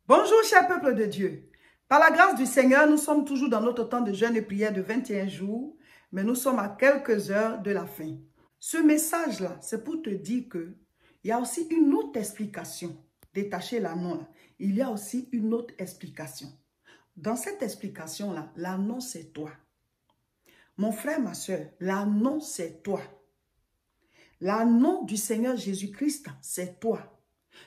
Bonjour, cher peuple de Dieu. Par la grâce du Seigneur, nous sommes toujours dans notre temps de jeûne et prière de 21 jours, mais nous sommes à quelques heures de la fin. Ce message-là, c'est pour te dire que il y a aussi une autre explication. Détacher l'anneau, il y a aussi une autre explication. Dans cette explication-là, l'anneau, c'est toi. Mon frère, ma soeur, l'anneau, c'est toi. L'anneau du Seigneur Jésus-Christ, c'est toi.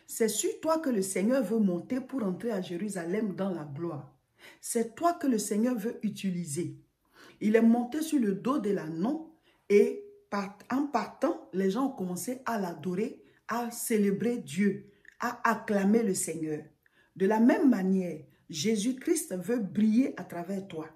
C'est sur toi que le Seigneur veut monter pour entrer à Jérusalem dans la gloire. C'est toi que le Seigneur veut utiliser. Il est monté sur le dos de l'anneau et en partant, les gens ont commencé à l'adorer, à célébrer Dieu, à acclamer le Seigneur. De la même manière, Jésus-Christ veut briller à travers toi.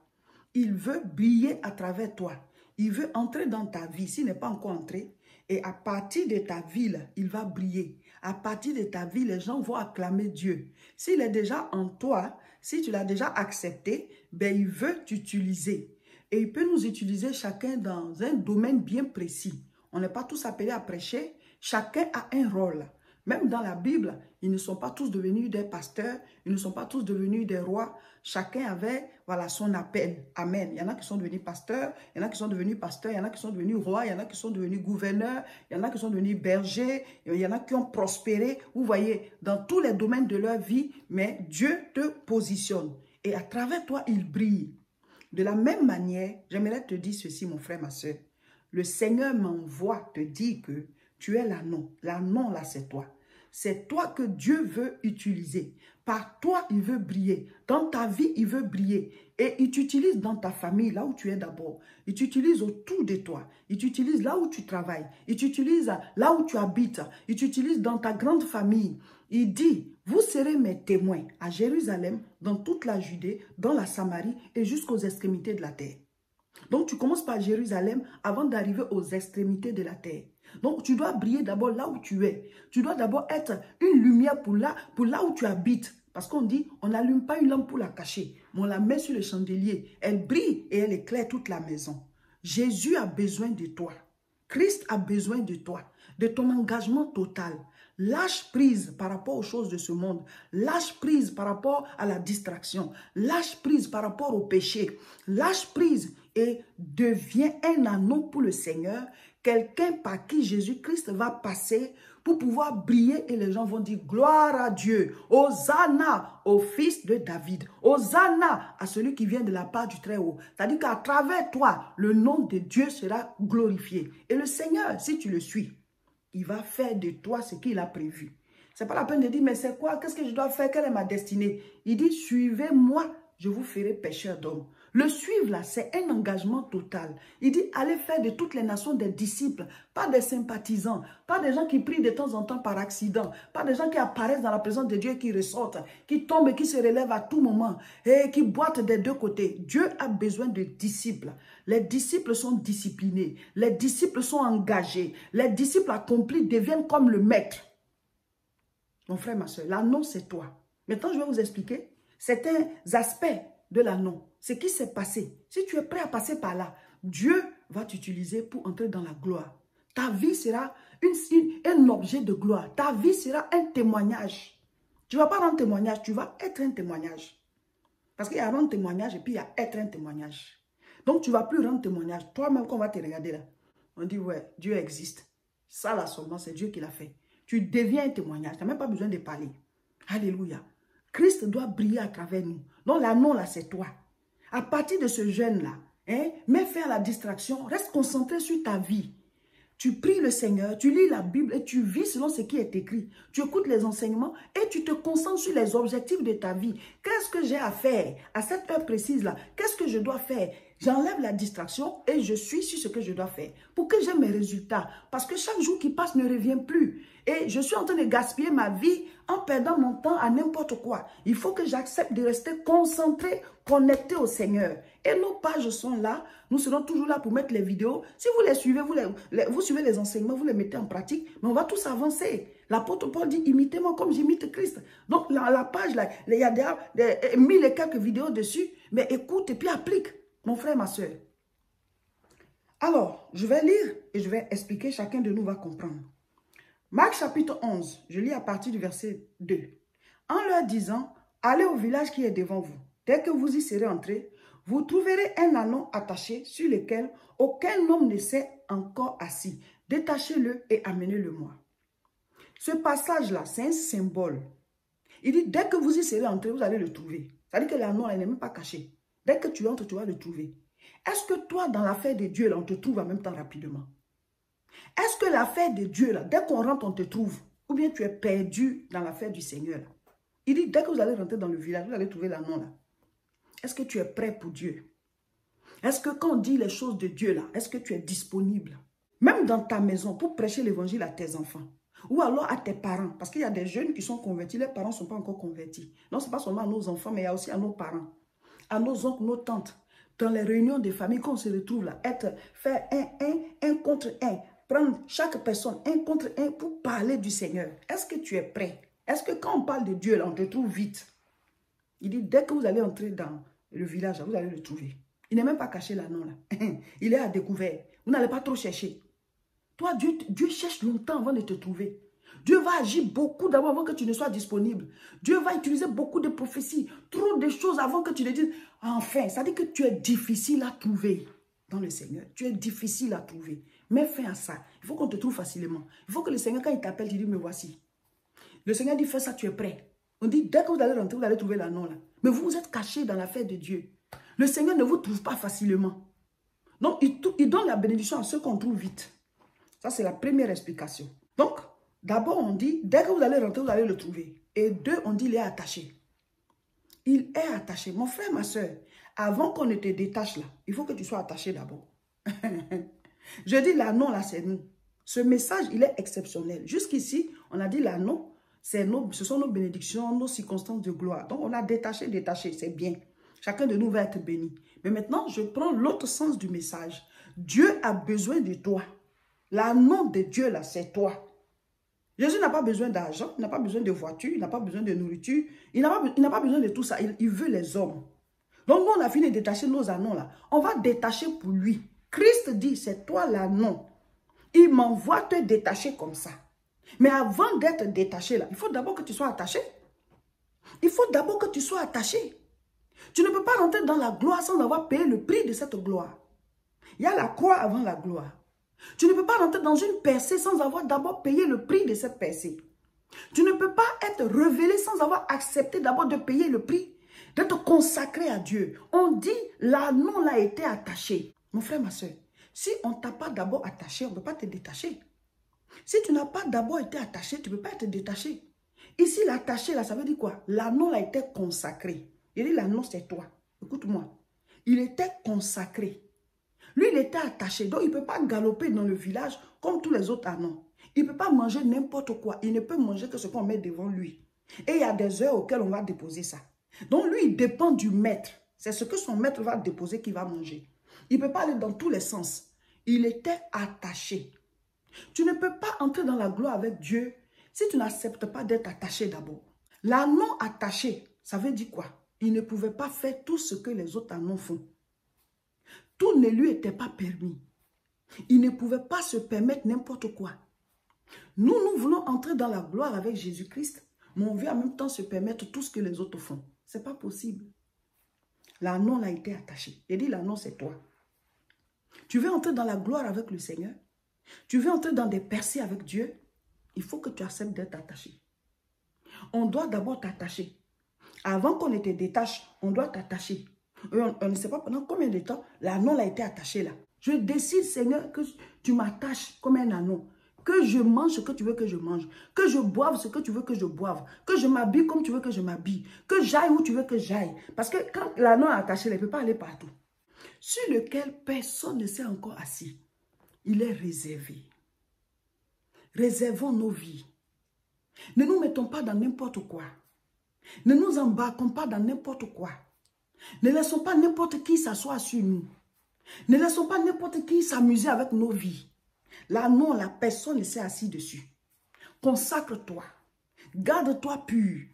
Il veut briller à travers toi. Il veut entrer dans ta vie, s'il n'est pas encore entré. Et à partir de ta vie, là, il va briller. À partir de ta vie, les gens vont acclamer Dieu. S'il est déjà en toi, si tu l'as déjà accepté, ben il veut t'utiliser. Et il peut nous utiliser chacun dans un domaine bien précis. On n'est pas tous appelés à prêcher. Chacun a un rôle. Même dans la Bible, ils ne sont pas tous devenus des pasteurs, ils ne sont pas tous devenus des rois. Chacun avait son appel. Amen. Il y en a qui sont devenus pasteurs, il y en a qui sont devenus pasteurs, il y en a qui sont devenus rois, il y en a qui sont devenus gouverneurs, il y en a qui sont devenus bergers, il y en a qui ont prospéré. Vous voyez, dans tous les domaines de leur vie, mais Dieu te positionne. Et à travers toi, il brille. De la même manière, j'aimerais te dire ceci, mon frère, ma soeur. Le Seigneur m'envoie te dire que tu es l'anneau. L'anneau, là, c'est toi. C'est toi que Dieu veut utiliser. Par toi, il veut briller. Dans ta vie, il veut briller. Et il t'utilise dans ta famille, là où tu es d'abord. Il t'utilise autour de toi. Il t'utilise là où tu travailles. Il t'utilise là où tu habites. Il t'utilise dans ta grande famille. Il dit, vous serez mes témoins à Jérusalem, dans toute la Judée, dans la Samarie et jusqu'aux extrémités de la terre. Donc, tu commences par Jérusalem avant d'arriver aux extrémités de la terre. Donc, tu dois briller d'abord là où tu es. Tu dois d'abord être une lumière pour là où tu habites. Parce qu'on dit, on n'allume pas une lampe pour la cacher, mais on la met sur le chandelier. Elle brille et elle éclaire toute la maison. Jésus a besoin de toi. Christ a besoin de toi, de ton engagement total. Lâche prise par rapport aux choses de ce monde. Lâche prise par rapport à la distraction. Lâche prise par rapport au péché. Lâche prise et deviens un anneau pour le Seigneur. Quelqu'un par qui Jésus-Christ va passer pour pouvoir briller et les gens vont dire gloire à Dieu. Hosanna au fils de David. Hosanna à celui qui vient de la part du Très-Haut. C'est-à-dire qu'à travers toi, le nom de Dieu sera glorifié. Et le Seigneur, si tu le suis, il va faire de toi ce qu'il a prévu. Ce n'est pas la peine de dire, mais c'est quoi? Qu'est-ce que je dois faire? Quelle est ma destinée? Il dit, suivez-moi, je vous ferai pécheurs d'hommes. Le suivre là, c'est un engagement total. Il dit, allez faire de toutes les nations des disciples, pas des sympathisants, pas des gens qui prient de temps en temps par accident, pas des gens qui apparaissent dans la présence de Dieu et qui ressortent, qui tombent et qui se relèvent à tout moment et qui boitent des deux côtés. Dieu a besoin de disciples. Les disciples sont disciplinés, les disciples sont engagés, les disciples accomplis deviennent comme le maître. Mon frère, ma soeur, l'anneau, c'est toi. Maintenant, je vais vous expliquer certains aspects de l'anneau. Ce qui s'est passé. Si tu es prêt à passer par là, Dieu va t'utiliser pour entrer dans la gloire. Ta vie sera un objet de gloire. Ta vie sera un témoignage. Tu ne vas pas rendre témoignage, tu vas être un témoignage. Parce qu'il y a rendre témoignage et puis il y a être un témoignage. Donc tu ne vas plus rendre témoignage. Toi-même, quand on va te regarder là, on dit ouais, Dieu existe. Ça là seulement, c'est Dieu qui l'a fait. Tu deviens un témoignage. Tu n'as même pas besoin de parler. Alléluia. Christ doit briller à travers nous. Donc l'anneau là, c'est toi. À partir de ce jeûne-là, mets fin à la distraction, reste concentré sur ta vie. Tu pries le Seigneur, tu lis la Bible et tu vis selon ce qui est écrit. Tu écoutes les enseignements et tu te concentres sur les objectifs de ta vie. Qu'est-ce que j'ai à faire à cette heure précise-là? Qu'est-ce que je dois faire? J'enlève la distraction et je suis sur ce que je dois faire pour que j'aie mes résultats. Parce que chaque jour qui passe ne revient plus. Et je suis en train de gaspiller ma vie en perdant mon temps à n'importe quoi. Il faut que j'accepte de rester concentré, connecté au Seigneur. Et nos pages sont là. Nous serons toujours là pour mettre les vidéos. Si vous les suivez, vous suivez les enseignements, vous les mettez en pratique, mais on va tous avancer. L'apôtre Paul dit, imitez-moi comme j'imite Christ. Donc la page, là, il y a des 1000 et quelques vidéos dessus. Mais écoute et puis applique, mon frère, ma soeur. Alors, je vais lire et je vais expliquer. Chacun de nous va comprendre. Marc chapitre 11, je lis à partir du verset 2. En leur disant, allez au village qui est devant vous. Dès que vous y serez entrés, vous trouverez un anon attaché sur lequel aucun homme ne s'est encore assis. Détachez-le et amenez-le-moi. Ce passage-là, c'est un symbole. Il dit, dès que vous y serez entrés, vous allez le trouver. C'est-à-dire que l'anon, il n'est même pas caché. Dès que tu entres, tu vas le trouver. Est-ce que toi, dans l'affaire de Dieu, là, on te trouve en même temps rapidement? Est-ce que l'affaire de Dieu, là, dès qu'on rentre, on te trouve? Ou bien tu es perdu dans l'affaire du Seigneur, là? Il dit, dès que vous allez rentrer dans le village, vous allez trouver l'anon, là. Est-ce que tu es prêt pour Dieu? Est-ce que quand on dit les choses de Dieu, là, est-ce que tu es disponible? Même dans ta maison, pour prêcher l'évangile à tes enfants. Ou alors à tes parents. Parce qu'il y a des jeunes qui sont convertis, les parents ne sont pas encore convertis. Non, ce n'est pas seulement à nos enfants, mais il y a aussi à nos parents. À nos oncles, nos tantes. Dans les réunions de famille, quand on se retrouve là, faire un contre un. Prendre chaque personne un contre un pour parler du Seigneur. Est-ce que tu es prêt? Est-ce que quand on parle de Dieu, là, on te trouve vite? Il dit, dès que vous allez entrer dans le village, vous allez le trouver. Il n'est même pas caché là, non, là. Il est à découvert. Vous n'allez pas trop chercher. Toi, Dieu cherche longtemps avant de te trouver. Dieu va agir beaucoup d'abord avant que tu ne sois disponible. Dieu va utiliser beaucoup de prophéties, trop de choses avant que tu ne dises, enfin, ça dit que tu es difficile à trouver dans le Seigneur. Tu es difficile à trouver. Mets fin à ça. Il faut qu'on te trouve facilement. Il faut que le Seigneur, quand il t'appelle, tu dis, me voici. Le Seigneur dit, fais ça, tu es prêt. On dit, dès que vous allez rentrer, vous allez trouver l'anon là. Mais vous êtes caché dans l'affaire de Dieu. Le Seigneur ne vous trouve pas facilement. Donc, il donne la bénédiction à ceux qu'on trouve vite. Ça, c'est la première explication. Donc, d'abord, on dit, dès que vous allez rentrer, vous allez le trouver. Et deux, on dit, il est attaché. Il est attaché. Mon frère, ma soeur, avant qu'on ne te détache là, il faut que tu sois attaché d'abord. Je dis l'anon là, c'est nous. Ce message, il est exceptionnel. Jusqu'ici, on a dit l'anon, ce sont nos bénédictions, nos circonstances de gloire. Donc, on a détaché, c'est bien. Chacun de nous va être béni. Mais maintenant, je prends l'autre sens du message. Dieu a besoin de toi. L'anon de Dieu, là, c'est toi. Jésus n'a pas besoin d'argent, il n'a pas besoin de voiture, il n'a pas besoin de nourriture, il n'a pas besoin de tout ça. Il veut les hommes. Donc, nous, on a fini de détacher nos anons, là. On va détacher pour lui. Christ dit, c'est toi l'anon. Il m'envoie te détacher comme ça. Mais avant d'être détaché, là, il faut d'abord que tu sois attaché. Il faut d'abord que tu sois attaché. Tu ne peux pas rentrer dans la gloire sans avoir payé le prix de cette gloire. Il y a la croix avant la gloire. Tu ne peux pas rentrer dans une percée sans avoir d'abord payé le prix de cette percée. Tu ne peux pas être révélé sans avoir accepté d'abord de payer le prix, d'être consacré à Dieu. On dit, l'anon l'a été attaché. Mon frère, ma soeur, si on ne t'a pas d'abord attaché, on ne peut pas te détacher. Si tu n'as pas d'abord été attaché, tu ne peux pas être détaché. Ici, l'attaché, là, ça veut dire quoi? L'anon a été consacré. Il dit, l'anon, c'est toi. Écoute-moi. Il était consacré. Lui, il était attaché. Donc, il ne peut pas galoper dans le village comme tous les autres anons. Il ne peut pas manger n'importe quoi. Il ne peut manger que ce qu'on met devant lui. Et il y a des heures auxquelles on va déposer ça. Donc, lui, il dépend du maître. C'est ce que son maître va déposer qu'il va manger. Il ne peut pas aller dans tous les sens. Il était attaché. Tu ne peux pas entrer dans la gloire avec Dieu si tu n'acceptes pas d'être attaché d'abord. L'anon attaché, ça veut dire quoi? Il ne pouvait pas faire tout ce que les autres anons font. Tout ne lui était pas permis. Il ne pouvait pas se permettre n'importe quoi. Nous voulons entrer dans la gloire avec Jésus-Christ, mais on veut en même temps se permettre tout ce que les autres font. Ce n'est pas possible. L'anon a été attaché. Il dit, l'anon, c'est toi. Tu veux entrer dans la gloire avec le Seigneur? Tu veux entrer dans des percées avec Dieu? Il faut que tu acceptes d'être attaché. On doit d'abord t'attacher. Avant qu'on ne te détache, on doit t'attacher. On ne sait pas pendant combien de temps l'anon a été attaché là. Je décide, Seigneur, que tu m'attaches comme un anon. Que je mange ce que tu veux que je mange. Que je boive ce que tu veux que je boive. Que je m'habille comme tu veux que je m'habille. Que j'aille où tu veux que j'aille. Parce que quand l'anon est attaché, il ne peut pas aller partout. Sur lequel personne ne s'est encore assis. Il est réservé. Réservons nos vies. Ne nous mettons pas dans n'importe quoi. Ne nous embarquons pas dans n'importe quoi. Ne laissons pas n'importe qui s'asseoir sur nous. Ne laissons pas n'importe qui s'amuser avec nos vies. Là, non, la personne ne s'est assise dessus. Consacre-toi. Garde-toi pur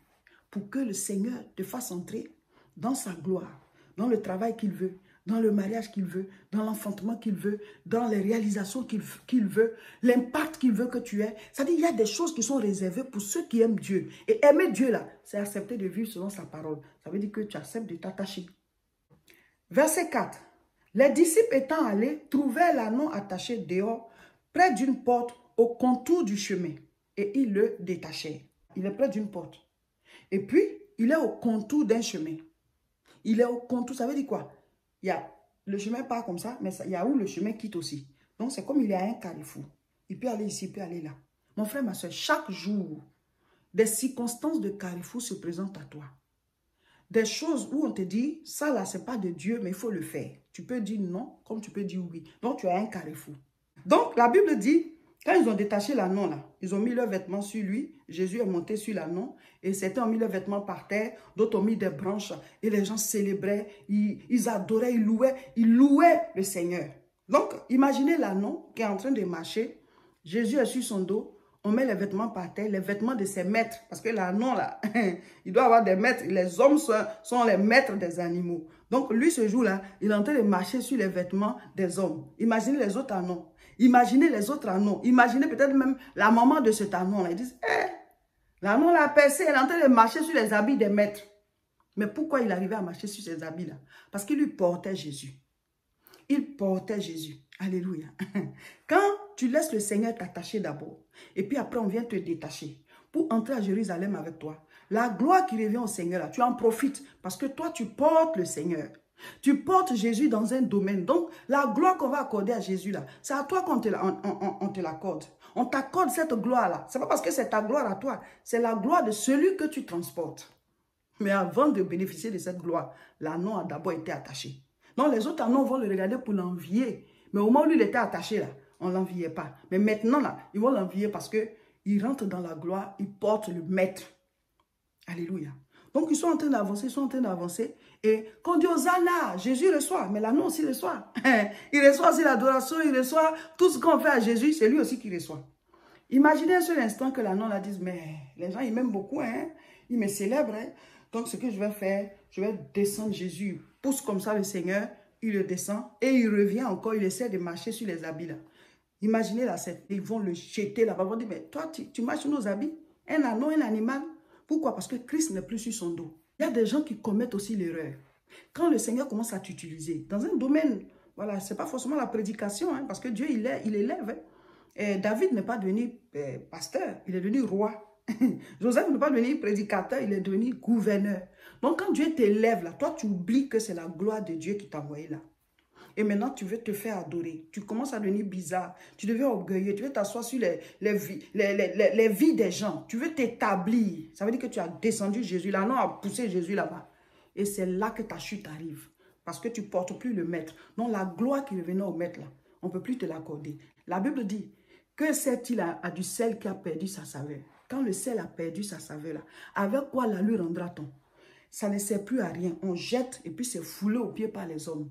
pour que le Seigneur te fasse entrer dans sa gloire, dans le travail qu'il veut, dans le mariage qu'il veut, dans l'enfantement qu'il veut, dans les réalisations qu'il veut, l'impact qu'il veut que tu aies. C'est-à-dire qu'il y a des choses qui sont réservées pour ceux qui aiment Dieu. Et aimer Dieu, là, c'est accepter de vivre selon sa parole. Ça veut dire que tu acceptes de t'attacher. Verset 4. Les disciples étant allés, trouvèrent l'anneau attaché dehors, près d'une porte, au contour du chemin. Et ils le détachèrent. Il est près d'une porte. Et puis, il est au contour d'un chemin. Il est au contour, ça veut dire quoi? Il y a, le chemin part comme ça, mais il y a où le chemin quitte aussi. Donc, c'est comme il est à un carrefour. Il peut aller ici, il peut aller là. Mon frère, ma soeur, chaque jour, des circonstances de carrefour se présentent à toi. Des choses où on te dit, ça là, c'est pas de Dieu, mais il faut le faire. Tu peux dire non, comme tu peux dire oui. Donc, tu as un carrefour. Donc, la Bible dit, quand ils ont détaché l'anneau là, ils ont mis leurs vêtements sur lui. Jésus est monté sur l'anneau et certains ont mis leurs vêtements par terre, d'autres ont mis des branches et les gens célébraient, ils adoraient, ils louaient le Seigneur. Donc, imaginez l'anneau qui est en train de marcher. Jésus est sur son dos. On met les vêtements par terre, les vêtements de ses maîtres. Parce que l'anneau, là, il doit avoir des maîtres. Les hommes sont les maîtres des animaux. Donc, lui, ce jour-là, il est en train de marcher sur les vêtements des hommes. Imaginez les autres anneaux. Imaginez les autres anneaux. Imaginez peut-être même la maman de cet anneau-là. Ils disent, l'anneau l'a percé, elle est en train de marcher sur les habits des maîtres. Mais pourquoi il arrivait à marcher sur ces habits-là? Parce qu'il lui portait Jésus. Il portait Jésus. Alléluia. Quand tu laisses le Seigneur t'attacher d'abord, et puis après on vient te détacher pour entrer à Jérusalem avec toi, la gloire qui revient au Seigneur, là, tu en profites parce que toi tu portes le Seigneur. Tu portes Jésus dans un domaine. Donc la gloire qu'on va accorder à Jésus là, c'est à toi qu'on te l'accorde. On t'accorde cette gloire-là. Ce n'est pas parce que c'est ta gloire à toi, c'est la gloire de celui que tu transportes. Mais avant de bénéficier de cette gloire, l'anneau a d'abord été attaché. Donc les autres anneaux vont le regarder pour l'envier. Mais au moment où lui il était attaché là, on ne l'enviait pas. Mais maintenant là, ils vont l'envier parce qu'il rentre dans la gloire, il porte le maître. Alléluia. Donc ils sont en train d'avancer, ils sont en train d'avancer. Et quand on dit Hosanna, Jésus reçoit, mais l'anneau aussi reçoit. Il reçoit aussi l'adoration, il reçoit tout ce qu'on fait à Jésus, c'est lui aussi qui reçoit. Imaginez un seul instant que l'anneau la dise, mais les gens ils m'aiment beaucoup, hein? Ils me célèbrent. Hein? Donc ce que je vais faire, je vais descendre Jésus, pousse comme ça le Seigneur, il le descend et il revient encore, il essaie de marcher sur les habits là. Imaginez la scène, ils vont le jeter là-bas, ils vont dire, mais toi tu marches sur nos habits, un anneau, un animal. Pourquoi? Parce que Christ n'est plus sur son dos. Il y a des gens qui commettent aussi l'erreur. Quand le Seigneur commence à t'utiliser dans un domaine, voilà, ce n'est pas forcément la prédication, hein, parce que Dieu il élève. Hein. Et David n'est pas devenu pasteur, il est devenu roi. Joseph n'est pas devenu prédicateur, il est devenu gouverneur. Donc quand Dieu t'élève là, toi tu oublies que c'est la gloire de Dieu qui t'a envoyé là. Et maintenant tu veux te faire adorer. Tu commences à devenir bizarre, tu deviens orgueilleux, tu veux t'asseoir sur les vies des gens. Tu veux t'établir. Ça veut dire que tu as descendu Jésus là, non, a poussé Jésus là-bas. Et c'est là que ta chute arrive. Parce que tu ne portes plus le maître. Non, la gloire qui revenait au maître là, on ne peut plus te l'accorder. La Bible dit, que sert-il à du sel qui a perdu sa saveur? Quand le sel a perdu sa saveur là, avec quoi la lui rendra-t-on? Ça ne sert plus à rien. On jette et puis c'est foulé aux pieds par les hommes.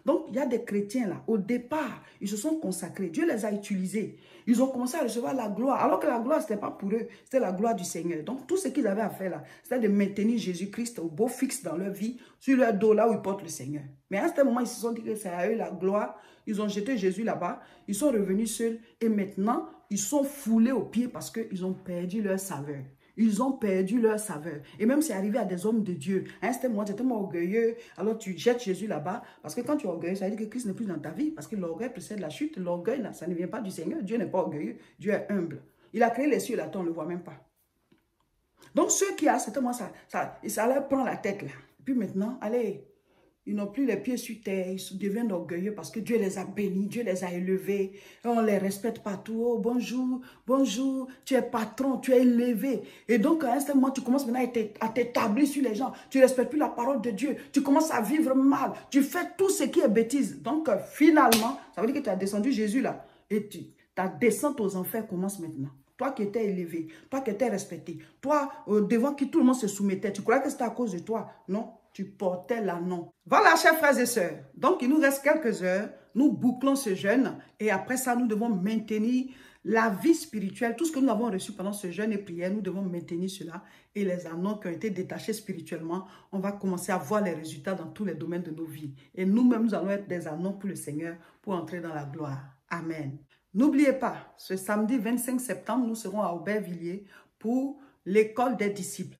Donc, il y a des chrétiens là, au départ, ils se sont consacrés. Dieu les a utilisés. Ils ont commencé à recevoir la gloire. Alors que la gloire, ce n'était pas pour eux, c'était la gloire du Seigneur. Donc, tout ce qu'ils avaient à faire là, c'était de maintenir Jésus-Christ au beau fixe dans leur vie, sur leur dos là où ils portent le Seigneur. Mais à ce moment, ils se sont dit que c'est à eux la gloire. Ils ont jeté Jésus là-bas. Ils sont revenus seuls. Et maintenant, ils sont foulés aux pieds parce qu'ils ont perdu leur saveur. Ils ont perdu leur saveur. Et même c'est arrivé à des hommes de Dieu. Hein, c'était moi, j'étais tellement orgueilleux. Alors tu jettes Jésus là-bas. Parce que quand tu es orgueilleux, ça veut dire que Christ n'est plus dans ta vie. Parce que l'orgueil précède la chute. L'orgueil, ça ne vient pas du Seigneur. Dieu n'est pas orgueilleux. Dieu est humble. Il a créé les cieux et la terre, on ne le voit même pas. Donc ceux qui ont, c'était moi, ça leur prend la tête là. Et puis maintenant, allez, ils n'ont plus les pieds sur terre, ils deviennent orgueilleux parce que Dieu les a bénis, Dieu les a élevés. On les respecte partout. Oh, bonjour, bonjour, tu es patron, tu es élevé. Et donc, à un certain moment, tu commences maintenant à t'établir sur les gens. Tu ne respectes plus la parole de Dieu. Tu commences à vivre mal. Tu fais tout ce qui est bêtise. Donc, finalement, ça veut dire que tu as descendu Jésus là. Et ta descente aux enfers commence maintenant. Toi qui étais élevé, toi qui étais respecté, toi devant qui tout le monde se soumettait, tu croyais que c'était à cause de toi? Non. Tu portais l'anneau. Voilà, chers frères et sœurs. Donc, il nous reste quelques heures. Nous bouclons ce jeûne. Et après ça, nous devons maintenir La vie spirituelle, tout ce que nous avons reçu pendant ce jeûne et prière, nous devons maintenir cela. Et les anneaux qui ont été détachés spirituellement, on va commencer à voir les résultats dans tous les domaines de nos vies. Et nous-mêmes, nous allons être des anneaux pour le Seigneur, pour entrer dans la gloire. Amen. N'oubliez pas, ce samedi 25 septembre, nous serons à Aubervilliers pour l'école des disciples.